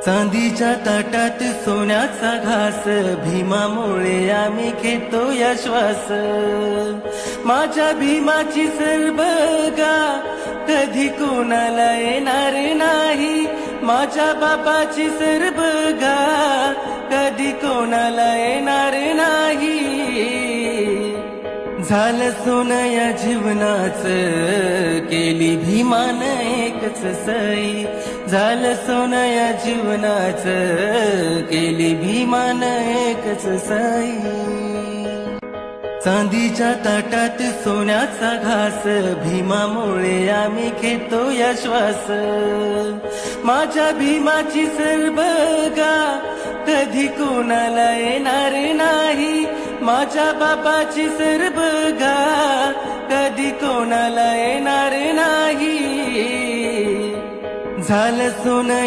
चांदीच्या ताटात सोन्याचा घास, भीमामुळे आम्ही घेतो या श्वास. माझ्या भीमाची सरबगा कधी कोणाला येणार नाही. माझ्या बाबाची सरबगा कधी कोणाला येणार नाही. झालं सोनं या जीवनाचं, केली भीमानं एकच सई. झालं सोनं या जीवनाचं, केली भीमानं एकच सई. चांदीच्या ताटात सोन्याचा घास, भीमामुळे आम्ही घेतो या श्वास. माझ्या भीमाची सरबगा कधी कोणाला येणार नाही. माझ्या बाबाची सरबगा कधी कोणाला येणार नाही. झालं सोनं